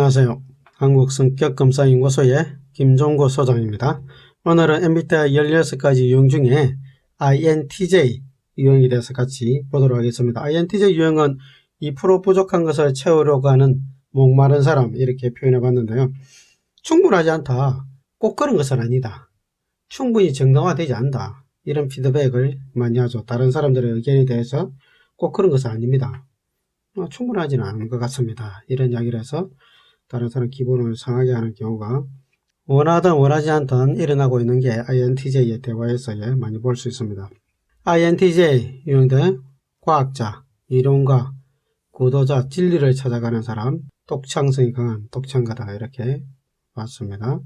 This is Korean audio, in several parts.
안녕하세요. 한국성격검사연구소의 김종구 소장입니다. 오늘은 MBTI 16가지 유형 중에 INTJ 유형에 대해서 같이 보도록 하겠습니다. INTJ 유형은 2% 부족한 것을 채우려고 하는 목마른 사람, 이렇게 표현해 봤는데요. 충분하지 않다, 꼭 그런 것은 아니다, 충분히 정당화되지 않다, 이런 피드백을 많이 하죠. 다른 사람들의 의견에 대해서 꼭 그런 것은 아닙니다, 충분하지는 않은 것 같습니다, 이런 이야기를 해서 다른 사람 기분을 상하게 하는 경우가 원하든 원하지 않든 일어나고 있는 게 INTJ의 대화에서 많이 볼 수 있습니다. INTJ 유형들: 과학자, 이론가, 구도자, 진리를 찾아가는 사람, 독창성이 강한 독창가다, 이렇게 봤습니다.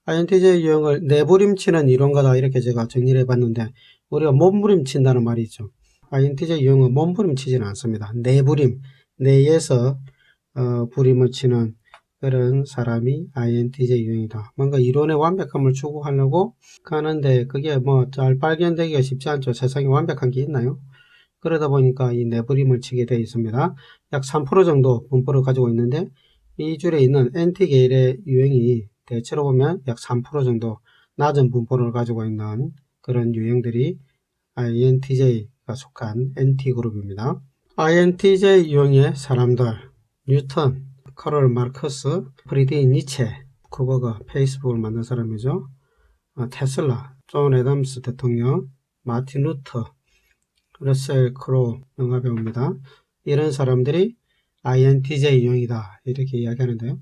INTJ 유형을 내부림치는 이론가다, 이렇게 제가 정리를 해봤는데, 우리가 몸부림친다는 말이 있죠. INTJ 유형은 몸부림치지는 않습니다. 내부림, 내에서 부림을 치는 그런 사람이 INTJ 유형이다. 뭔가 이론의 완벽함을 추구하려고 하는데 그게 잘 발견되기가 쉽지 않죠. 세상에 완벽한 게 있나요? 그러다 보니까 이 내부림을 치게 되어 있습니다. 약 3% 정도 분포를 가지고 있는데, 이 줄에 있는 NT계열의 유형이 대체로 보면 약 3% 정도 낮은 분포를 가지고 있는 그런 유형들이 INTJ가 속한 NT그룹입니다. INTJ 유형의 사람들: 뉴턴, 카롤 마르크스, 프리드리히 니체, 쿠버가 페이스북을 만든 사람이죠. 테슬라, 존 애덤스 대통령, 마틴 루터, 러셀 크로우 영화배우입니다. 이런 사람들이 INTJ 유형이다, 이렇게 이야기하는데요.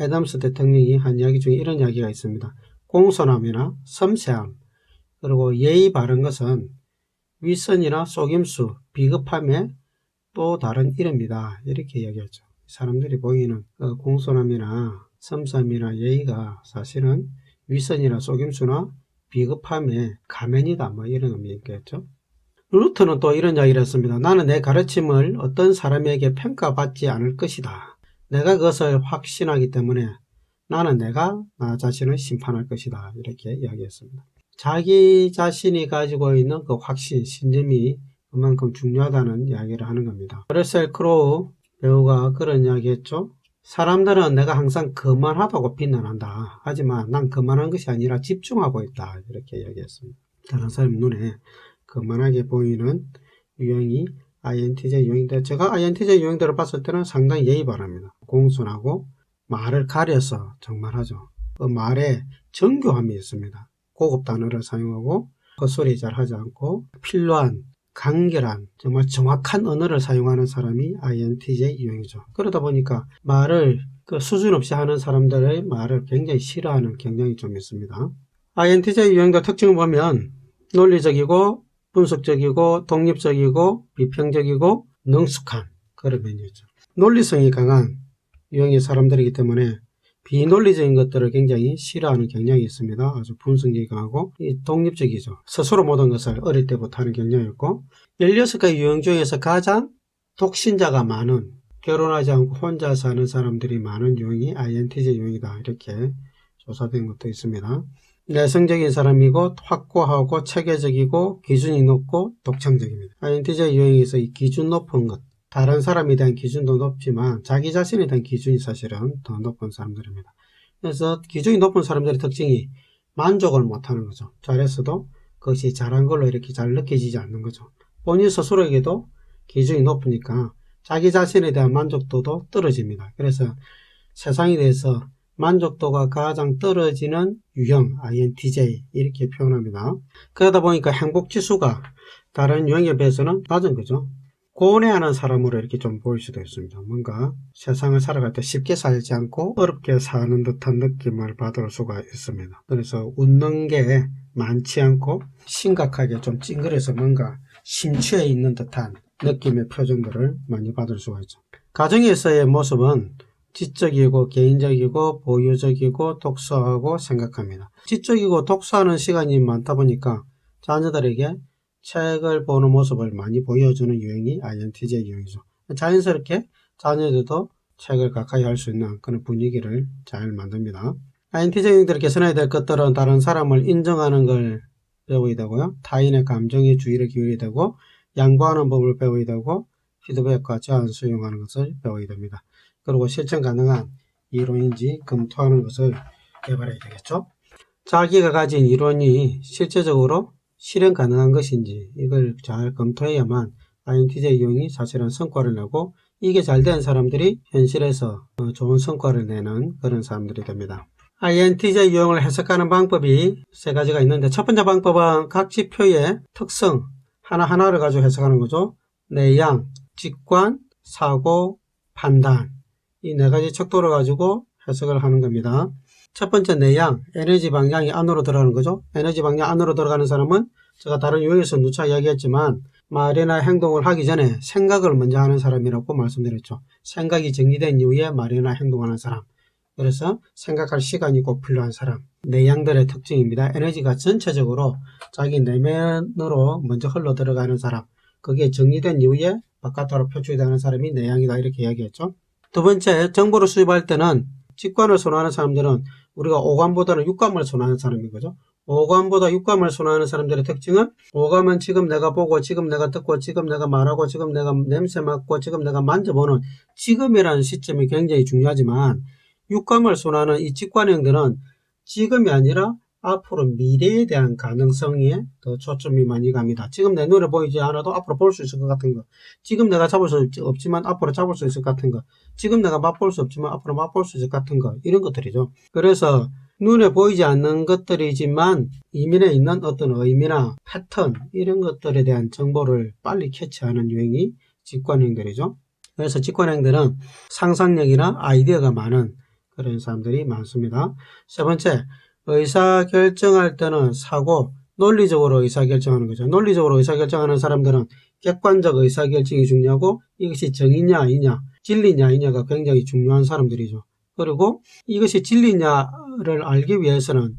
애덤스 대통령이 한 이야기 중에 이런 이야기가 있습니다. 공손함이나 섬세함, 그리고 예의 바른 것은 윗선이나 속임수, 비겁함의 또 다른 이름이다, 이렇게 이야기하죠. 사람들이 보이는 공손함이나 섬세함이나 예의가 사실은 윗선이나 속임수나 비겁함의 가면이다, 이런 의미겠죠. 루터는 또 이런 이야기를 했습니다. 나는 내 가르침을 어떤 사람에게 평가받지 않을 것이다. 내가 그것을 확신하기 때문에 나는 내가 나 자신을 심판할 것이다, 이렇게 이야기했습니다. 자기 자신이 가지고 있는 그 확신, 신념이 그만큼 중요하다는 이야기를 하는 겁니다. 러셀 크로우 배우가 그런 이야기 했죠. 사람들은 내가 항상 거만하다고 비난한다. 하지만 난 거만한 것이 아니라 집중하고 있다, 이렇게 이야기했습니다. 다른 사람 눈에 거만하게 보이는 유형이 INTJ 유형인데, 제가 INTJ 유형들을 봤을 때는 상당히 예의 바랍니다. 공손하고 말을 가려서 정말 하죠. 그 말에 정교함이 있습니다. 고급 단어를 사용하고 헛소리 잘 하지 않고 필요한 간결한 정말 정확한 언어를 사용하는 사람이 INTJ 유형이죠. 그러다 보니까 말을 수준 없이 하는 사람들의 말을 굉장히 싫어하는 경향이 좀 있습니다. INTJ 유형의 특징을 보면 논리적이고 분석적이고 독립적이고 비평적이고 능숙한 그런 면이죠. 논리성이 강한 유형의 사람들이기 때문에 비논리적인 것들을 굉장히 싫어하는 경향이 있습니다. 아주 분석력이 강하고 독립적이죠. 스스로 모든 것을 어릴 때부터 하는 경향이 있고, 16가지 유형 중에서 가장 독신자가 많은, 결혼하지 않고 혼자 사는 사람들이 많은 유형이 INTJ 유형이다, 이렇게 조사된 것도 있습니다. 내성적인 사람이고 확고하고 체계적이고 기준이 높고 독창적입니다. INTJ 유형에서 이 기준 높은 것, 다른 사람에 대한 기준도 높지만 자기 자신에 대한 기준이 사실은 더 높은 사람들입니다. 그래서 기준이 높은 사람들의 특징이 만족을 못하는 거죠. 잘했어도 그것이 잘한 걸로 이렇게 잘 느껴지지 않는 거죠. 본인 스스로에게도 기준이 높으니까 자기 자신에 대한 만족도도 떨어집니다. 그래서 세상에 대해서 만족도가 가장 떨어지는 유형 INTJ, 이렇게 표현합니다. 그러다 보니까 행복지수가 다른 유형에 비해서는 낮은 거죠. 고뇌하는 사람으로 이렇게 좀 보일 수도 있습니다. 뭔가 세상을 살아갈 때 쉽게 살지 않고 어렵게 사는 듯한 느낌을 받을 수가 있습니다. 그래서 웃는 게 많지 않고 심각하게 좀 찡그려서 뭔가 심취해 있는 듯한 느낌의 표정들을 많이 받을 수가 있죠. 가정에서의 모습은 지적이고 개인적이고 보유적이고 독서하고 생각합니다. 지적이고 독서하는 시간이 많다 보니까 자녀들에게 책을 보는 모습을 많이 보여주는 유형이 INTJ 유형이죠. 자연스럽게 자녀들도 책을 가까이 할 수 있는 그런 분위기를 잘 만듭니다. INTJ 유형들이 개선해야 될 것들은 다른 사람을 인정하는 걸 배워야 되고요. 타인의 감정에 주의를 기울여야 되고, 양보하는 법을 배워야 되고, 피드백과 제안 수용하는 것을 배워야 됩니다. 그리고 실천 가능한 이론인지 검토하는 것을 개발해야 되겠죠. 자기가 가진 이론이 실제적으로 실현 가능한 것인지 이걸 잘 검토해야만 INTJ 유형이 사실은 성과를 내고, 이게 잘 된 사람들이 현실에서 좋은 성과를 내는 그런 사람들이 됩니다. INTJ 유형을 해석하는 방법이 세 가지가 있는데, 첫 번째 방법은 각 지표의 특성 하나하나를 가지고 해석하는 거죠. 내양, 직관, 사고, 판단, 이 네 가지 척도를 가지고 해석을 하는 겁니다. 첫 번째 내양, 에너지 방향이 안으로 들어가는 거죠. 에너지 방향 안으로 들어가는 사람은 제가 다른 유형에서 누차 이야기했지만 말이나 행동을 하기 전에 생각을 먼저 하는 사람이라고 말씀드렸죠. 생각이 정리된 이후에 말이나 행동하는 사람. 그래서 생각할 시간이 꼭 필요한 사람. 내양들의 특징입니다. 에너지가 전체적으로 자기 내면으로 먼저 흘러 들어가는 사람. 그게 정리된 이후에 바깥으로 표출되는 사람이 내양이다, 이렇게 이야기했죠. 두 번째, 정보를 수집할 때는 직관을 선호하는 사람들은 우리가 오감보다는 육감을 선호하는 사람인 거죠. 오감보다 육감을 선호하는 사람들의 특징은, 오감은 지금 내가 보고, 지금 내가 듣고, 지금 내가 말하고, 지금 내가 냄새 맡고, 지금 내가 만져보는 지금이라는 시점이 굉장히 중요하지만, 육감을 선호하는 이 직관형들은 지금이 아니라 앞으로 미래에 대한 가능성에 더 초점이 많이 갑니다. 지금 내 눈에 보이지 않아도 앞으로 볼 수 있을 것 같은 거, 지금 내가 잡을 수 없지만 앞으로 잡을 수 있을 것 같은 거, 지금 내가 맛볼 수 없지만 앞으로 맛볼 수 있을 것 같은 거, 이런 것들이죠. 그래서 눈에 보이지 않는 것들이지만 이면에 있는 어떤 의미나 패턴, 이런 것들에 대한 정보를 빨리 캐치하는 유형이 직관형들이죠. 그래서 직관형들은 상상력이나 아이디어가 많은 그런 사람들이 많습니다. 세 번째, 의사결정할 때는 사고, 논리적으로 의사결정하는 거죠. 논리적으로 의사결정하는 사람들은 객관적 의사결정이 중요하고, 이것이 정이냐 아니냐, 진리냐 아니냐가 굉장히 중요한 사람들이죠. 그리고 이것이 진리냐를 알기 위해서는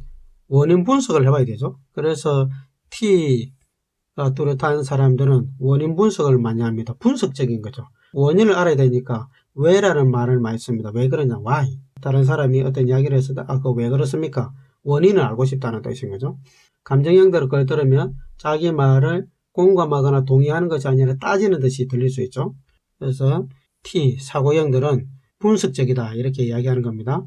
원인 분석을 해봐야 되죠. 그래서 T가 뚜렷한 사람들은 원인 분석을 많이 합니다. 분석적인 거죠. 원인을 알아야 되니까 왜라는 말을 많이 씁니다. 왜 그러냐, why. 다른 사람이 어떤 이야기를 했을 때, 그거 왜 그렇습니까? 원인을 알고 싶다는 뜻인 거죠. 감정형들을 그걸 들으면 자기 말을 공감하거나 동의하는 것이 아니라 따지는 듯이 들릴 수 있죠. 그래서 T, 사고형들은 분석적이다, 이렇게 이야기하는 겁니다.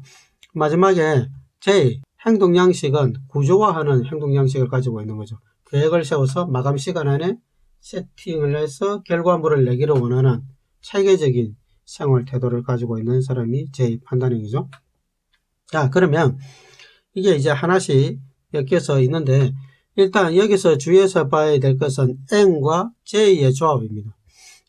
마지막에 J, 행동양식은 구조화하는 행동양식을 가지고 있는 거죠. 계획을 세워서 마감 시간 안에 세팅을 해서 결과물을 내기를 원하는 체계적인 생활 태도를 가지고 있는 사람이 J 판단형이죠. 자, 그러면 이게 이제 하나씩 엮여서 있는데, 일단 여기서 주의해서 봐야 될 것은 N과 J의 조합입니다.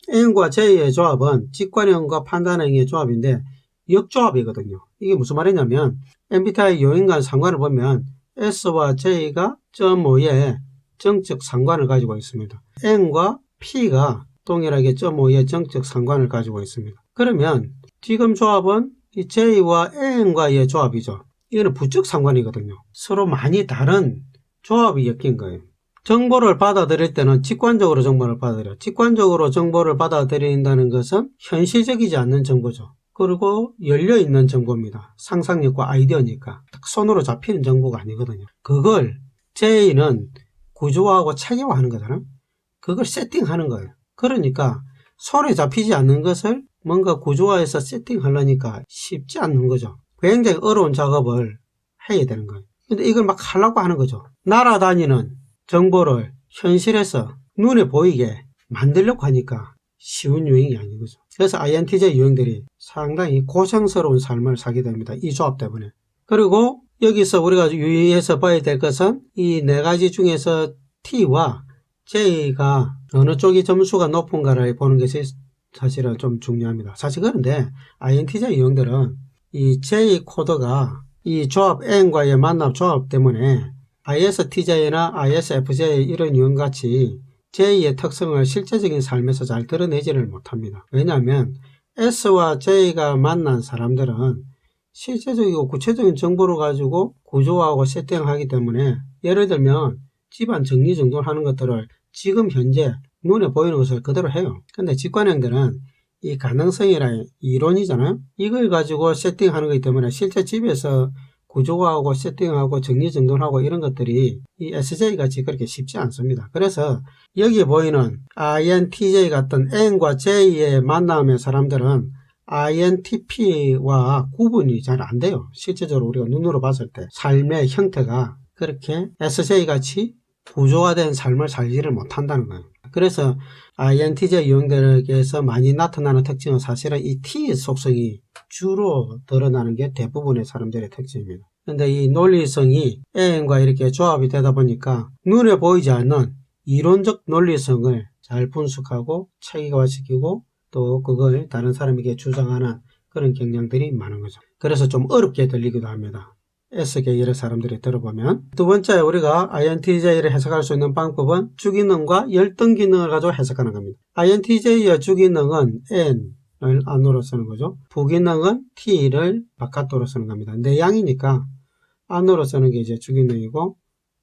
N과 J의 조합은 직관형과 판단형의 조합인데 역조합이거든요. 이게 무슨 말이냐면, MBTI 요인 간 상관을 보면 S와 J가 0.5의 정적 상관을 가지고 있습니다. N과 P가 동일하게 0.5의 정적 상관을 가지고 있습니다. 그러면 지금 조합은 이 J와 N과의 조합이죠. 이거는 부적 상관이거든요. 서로 많이 다른 조합이 엮인 거예요. 정보를 받아들일 때는 직관적으로 정보를 받아들여요. 직관적으로 정보를 받아들인다는 것은 현실적이지 않는 정보죠. 그리고 열려있는 정보입니다. 상상력과 아이디어니까 딱 손으로 잡히는 정보가 아니거든요. 그걸 J는 구조화하고 체계화하는 거잖아요. 그걸 세팅하는 거예요. 그러니까 손에 잡히지 않는 것을 뭔가 구조화해서 세팅하려니까 쉽지 않는 거죠. 굉장히 어려운 작업을 해야 되는 거예요. 근데 이걸 막 하려고 하는 거죠. 날아다니는 정보를 현실에서 눈에 보이게 만들려고 하니까 쉬운 유형이 아닌 거죠. 그래서 INTJ 유형들이 상당히 고생스러운 삶을 살게 됩니다. 이 조합 때문에. 그리고 여기서 우리가 유의해서 봐야 될 것은 이 네 가지 중에서 T와 J가 어느 쪽이 점수가 높은가를 보는 것이 사실은 좀 중요합니다. 사실 그런데 INTJ 유형들은 이 J 코드가 이 조합 N과의 만남 조합 때문에 ISTJ나 ISFJ 이런 유형같이 J의 특성을 실제적인 삶에서 잘 드러내지를 못합니다. 왜냐하면 S와 J가 만난 사람들은 실제적이고 구체적인 정보를 가지고 구조화하고 세팅하기 때문에, 예를 들면 집안 정리정돈하는 것들을 지금 현재 눈에 보이는 것을 그대로 해요. 근데 직관형들은 이 가능성이란 이론이잖아요. 이걸 가지고 세팅하는 거기 때문에 실제 집에서 구조화하고 세팅하고 정리정돈하고 이런 것들이 이 SJ같이 그렇게 쉽지 않습니다. 그래서 여기 보이는 INTJ 같은 N과 J의 만남의 사람들은 INTP와 구분이 잘 안 돼요. 실제적으로 우리가 눈으로 봤을 때 삶의 형태가 그렇게 SJ같이 구조화된 삶을 살지를 못한다는 거예요. 그래서 INTJ 유형들에게서 많이 나타나는 특징은 사실은 이 T 속성이 주로 드러나는 게 대부분의 사람들의 특징입니다. 근데 이 논리성이 N과 이렇게 조합이 되다 보니까 눈에 보이지 않는 이론적 논리성을 잘 분석하고 체계화시키고 또 그걸 다른 사람에게 주장하는 그런 경향들이 많은 거죠. 그래서 좀 어렵게 들리기도 합니다. S계열의 사람들이 들어보면. 두 번째, 우리가 INTJ를 해석할 수 있는 방법은 주기능과 열등기능을 가지고 해석하는 겁니다. INTJ의 주기능은 N을 안으로 쓰는 거죠. 부기능은 T를 바깥으로 쓰는 겁니다. 내양이니까 안으로 쓰는 게 이제 주기능이고,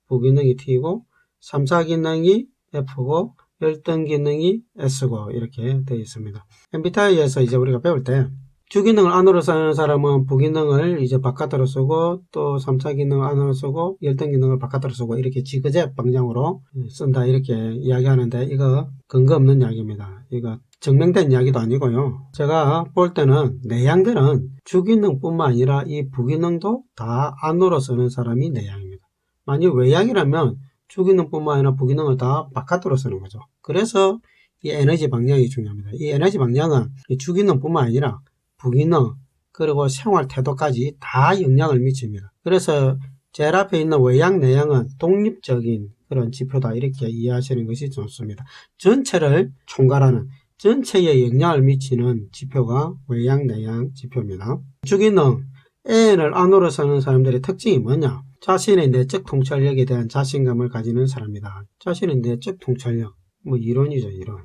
부기능이 T고, 3, 4기능이 F고, 열등기능이 S고, 이렇게 되어 있습니다. MBTI에서 이제 우리가 배울 때, 주기능을 안으로 쓰는 사람은 부기능을 이제 바깥으로 쓰고, 또 3차 기능을 안으로 쓰고, 열등기능을 바깥으로 쓰고, 이렇게 지그재 방향으로 쓴다, 이렇게 이야기하는데, 이거 근거 없는 이야기입니다. 이거 증명된 이야기도 아니고요. 제가 볼 때는 내향들은 주기능뿐만 아니라 이 부기능도 다 안으로 쓰는 사람이 내향입니다. 만약 외향이라면 주기능뿐만 아니라 부기능을 다 바깥으로 쓰는 거죠. 그래서 이 에너지 방향이 중요합니다. 이 에너지 방향은 주기능뿐만 아니라 부기능 그리고 생활 태도까지 다 영향을 미칩니다. 그래서 제일 앞에 있는 외향 내향은 독립적인 그런 지표다, 이렇게 이해하시는 것이 좋습니다. 전체를 총괄하는, 전체에 영향을 미치는 지표가 외향 내향 지표입니다. 주기능 N을 안으로 쓰는 사람들의 특징이 뭐냐? 자신의 내적 통찰력에 대한 자신감을 가지는 사람이다. 자신의 내적 통찰력, 뭐 이론이죠, 이론.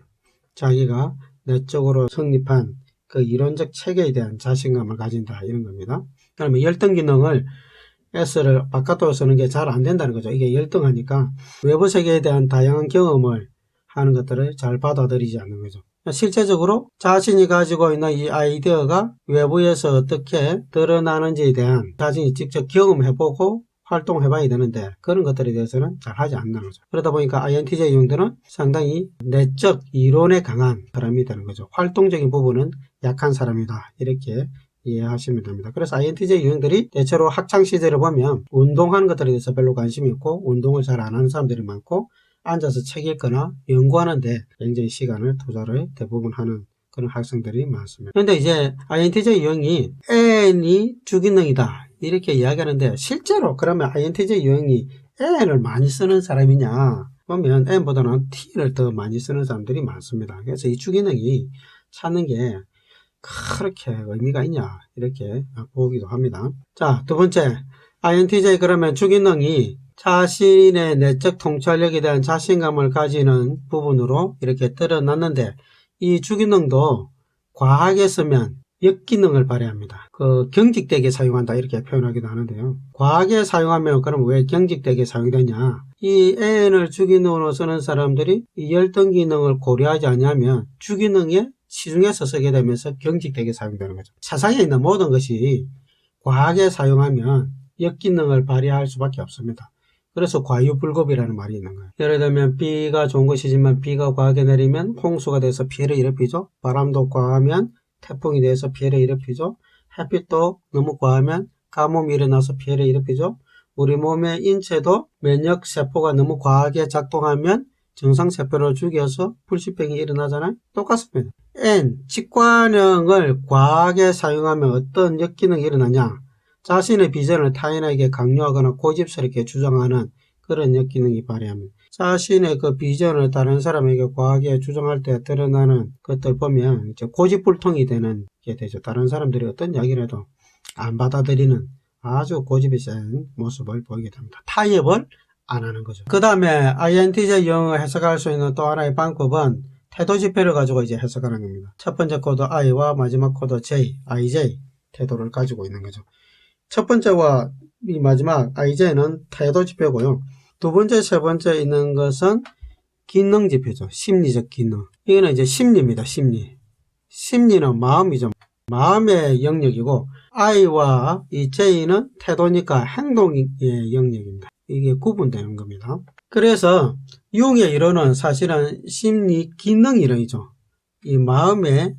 자기가 내적으로 성립한 그 이론적 체계에 대한 자신감을 가진다, 이런 겁니다. 그러면 열등기능을 S를 바깥으로 쓰는 게 잘 안 된다는 거죠. 이게 열등하니까 외부 세계에 대한 다양한 경험을 하는 것들을 잘 받아들이지 않는 거죠. 실제적으로 자신이 가지고 있는 이 아이디어가 외부에서 어떻게 드러나는지에 대한 자신이 직접 경험해보고 활동해봐야 되는데 그런 것들에 대해서는 잘 하지 않는 거죠. 그러다 보니까 INTJ 유형들은 상당히 내적 이론에 강한 사람이 되는 거죠. 활동적인 부분은 약한 사람이다, 이렇게 이해하시면 됩니다. 그래서 INTJ 유형들이 대체로 학창시절을 보면 운동하는 것들에 대해서 별로 관심이 없고 운동을 잘 안 하는 사람들이 많고 앉아서 책 읽거나 연구하는데 굉장히 시간을 투자를 대부분 하는 그런 학생들이 많습니다. 그런데 이제 INTJ 유형이 N이 주기능이다, 이렇게 이야기하는데 실제로 그러면 INTJ 유형이 N을 많이 쓰는 사람이냐 보면 N보다는 T를 더 많이 쓰는 사람들이 많습니다. 그래서 이 주기능이 찾는 게 그렇게 의미가 있냐, 이렇게 보기도 합니다. 자, 두 번째, INTJ 그러면 주기능이 자신의 내적 통찰력에 대한 자신감을 가지는 부분으로 이렇게 드러났는데 이 주기능도 과하게 쓰면 역기능을 발휘합니다. 그 경직되게 사용한다, 이렇게 표현하기도 하는데요. 과하게 사용하면 그럼 왜 경직되게 사용되냐? 이 N을 주기능으로 쓰는 사람들이 이 열등기능을 고려하지 않으면 주기능에 시중에서 쓰게 되면서 경직되게 사용되는 거죠. 세상에 있는 모든 것이 과하게 사용하면 역기능을 발휘할 수밖에 없습니다. 그래서 과유불급이라는 말이 있는 거예요. 예를 들면 비가 좋은 것이지만 비가 과하게 내리면 홍수가 돼서 피해를 일으키죠. 바람도 과하면 태풍이 돼서 피해를 일으키죠. 햇빛도 너무 과하면 가뭄이 일어나서 피해를 일으키죠. 우리 몸의 인체도 면역세포가 너무 과하게 작동하면 정상세포를 죽여서 불치병이 일어나잖아요. 똑같습니다. N, 직관형을 과하게 사용하면 어떤 역기능이 일어나냐? 자신의 비전을 타인에게 강요하거나 고집스럽게 주장하는 그런 역기능이 발휘합니다. 자신의 그 비전을 다른 사람에게 과하게 주장할 때 드러나는 것들 보면 이제 고집불통이 되는 게 되죠. 다른 사람들이 어떤 이야기를 해도 안 받아들이는 아주 고집이 센 모습을 보이게 됩니다. 타협을 안 하는 거죠. 그 다음에 INTJ 유형을 해석할 수 있는 또 하나의 방법은 태도 지표를 가지고 이제 해석하는 겁니다. 첫 번째 코드 I와 마지막 코드 J, IJ 태도를 가지고 있는 거죠. 첫 번째와 이 마지막 IJ는 태도 지표고요. 두 번째, 세 번째 있는 것은 기능 지표죠. 심리적 기능. 이거는 이제 심리입니다. 심리. 심리는 마음이죠. 마음의 영역이고 I와 이 J는 태도니까 행동의 영역입니다. 이게 구분되는 겁니다. 그래서 유형의 이론은 사실은 심리 기능 이론이죠. 이 마음의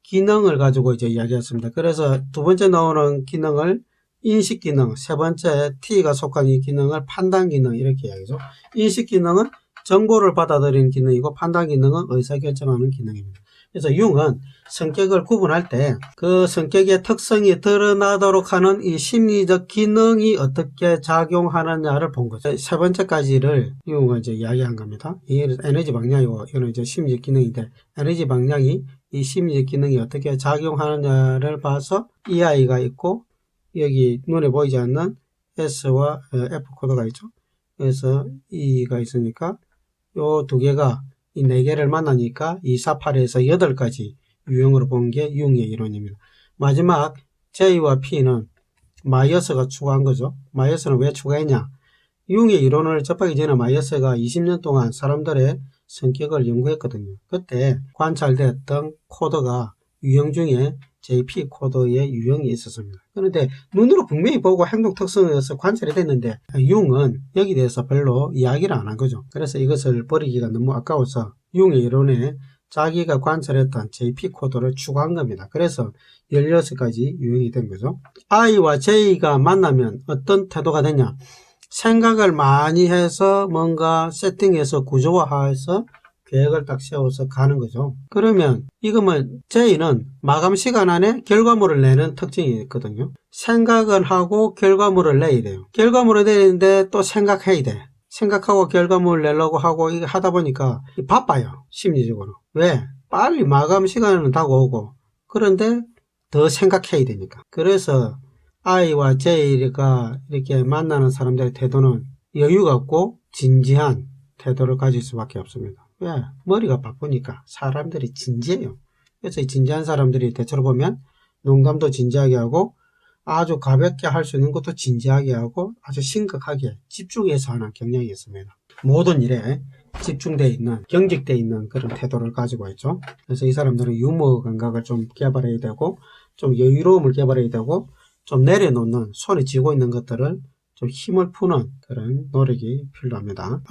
기능을 가지고 이제 이야기했습니다. 그래서 두 번째 나오는 기능을 인식 기능, 세 번째 T가 속한 이 기능을 판단 기능 이렇게 이야기죠. 인식 기능은 정보를 받아들이는 기능이고 판단 기능은 의사결정하는 기능입니다. 그래서 융은 성격을 구분할 때 그 성격의 특성이 드러나도록 하는 이 심리적 기능이 어떻게 작용하느냐를 본 거죠. 세 번째까지를 융은 이제 이야기한 겁니다. 이 에너지 방향이고 이거는 이제 심리적 기능인데 에너지 방향이 이 심리적 기능이 어떻게 작용하느냐를 봐서 EI가 있고 여기 눈에 보이지 않는 S와 F 코드가 있죠. 그래서 E가 있으니까 요 두 개가 이 네 개를 만나니까 2, 4, 8에서 8가지 유형으로 본 게 융의 이론입니다. 마지막 J와 P는 마이어스가 추가한 거죠. 마이어스는 왜 추가했냐? 융의 이론을 접하기 전에 마이어스가 20년 동안 사람들의 성격을 연구했거든요. 그때 관찰되었던 코드가 유형 중에 JP 코드의 유형이 있었습니다. 그런데 눈으로 분명히 보고 행동 특성에서 관찰이 됐는데 융은 여기 대해서 별로 이야기를 안 한 거죠. 그래서 이것을 버리기가 너무 아까워서 융의 이론에 자기가 관찰했던 JP 코드를 추가한 겁니다. 그래서 16가지 유형이 된 거죠. I와 J가 만나면 어떤 태도가 되냐? 생각을 많이 해서 뭔가 세팅해서 구조화해서 계획을 딱 세워서 가는 거죠. 그러면 이거면 J는 마감 시간 안에 결과물을 내는 특징이 있거든요. 생각은 하고 결과물을 내야 돼요. 결과물을 내는데 또 생각해야 돼. 생각하고 결과물을 내려고 하고 이거 하다 보니까 바빠요. 심리적으로. 왜? 빨리 마감 시간은 다가오고 그런데 더 생각해야 되니까. 그래서 I와 J가 이렇게 만나는 사람들의 태도는 여유가 없고 진지한 태도를 가질 수밖에 없습니다. 왜? 머리가 바쁘니까 사람들이 진지해요. 그래서 이 진지한 사람들이 대체로 보면 농담도 진지하게 하고 아주 가볍게 할 수 있는 것도 진지하게 하고 아주 심각하게 집중해서 하는 경향이 있습니다. 모든 일에 집중되어 있는, 경직되어 있는 그런 태도를 가지고 있죠. 그래서 이 사람들은 유머 감각을 좀 개발해야 되고 좀 여유로움을 개발해야 되고 좀 내려놓는, 손에 쥐고 있는 것들을 좀 힘을 푸는 그런 노력이 필요합니다.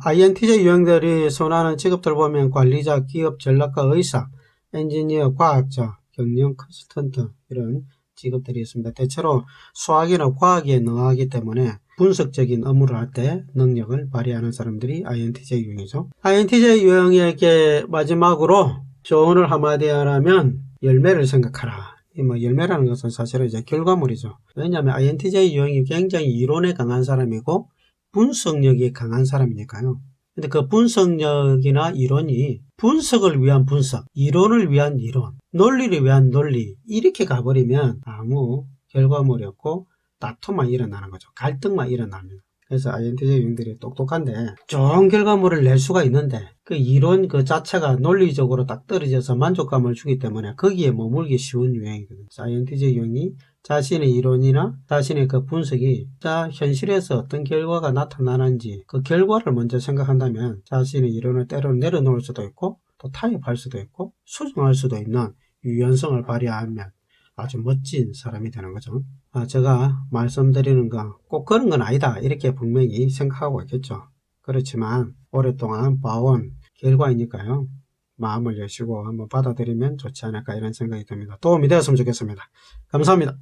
INTJ 유형들이 선호하는 직업들 보면 관리자, 기업, 전략가, 의사, 엔지니어, 과학자, 경영 컨설턴트 이런 직업들이 있습니다. 대체로 수학이나 과학에 능하기 때문에 분석적인 업무를 할 때 능력을 발휘하는 사람들이 INTJ 유형이죠. INTJ 유형에게 마지막으로 조언을 한마디 하라면 열매를 생각하라. 열매라는 것은 사실은 이제 결과물이죠. 왜냐하면 INTJ 유형이 굉장히 이론에 강한 사람이고 분석력이 강한 사람이니까요. 근데 그 분석력이나 이론이 분석을 위한 분석, 이론을 위한 이론, 논리를 위한 논리 이렇게 가버리면 아무 결과물이 없고 다툼만 일어나는 거죠. 갈등만 일어납니다. 그래서 INTJ 유형들이 똑똑한데 좋은 결과물을 낼 수가 있는데 그 이론 그 자체가 논리적으로 딱 떨어져서 만족감을 주기 때문에 거기에 머물기 쉬운 유형이거든요. INTJ 유형이 자신의 이론이나 자신의 그 분석이 현실에서 어떤 결과가 나타나는지 그 결과를 먼저 생각한다면 자신의 이론을 때로는 내려놓을 수도 있고 또 타협할 수도 있고 수정할 수도 있는 유연성을 발휘하면 아주 멋진 사람이 되는 거죠. 제가 말씀드리는 거 꼭 그런 건 아니다 이렇게 분명히 생각하고 있겠죠. 그렇지만 오랫동안 봐온 결과이니까요. 마음을 여시고 한번 받아들이면 좋지 않을까 이런 생각이 듭니다. 도움이 되었으면 좋겠습니다. 감사합니다.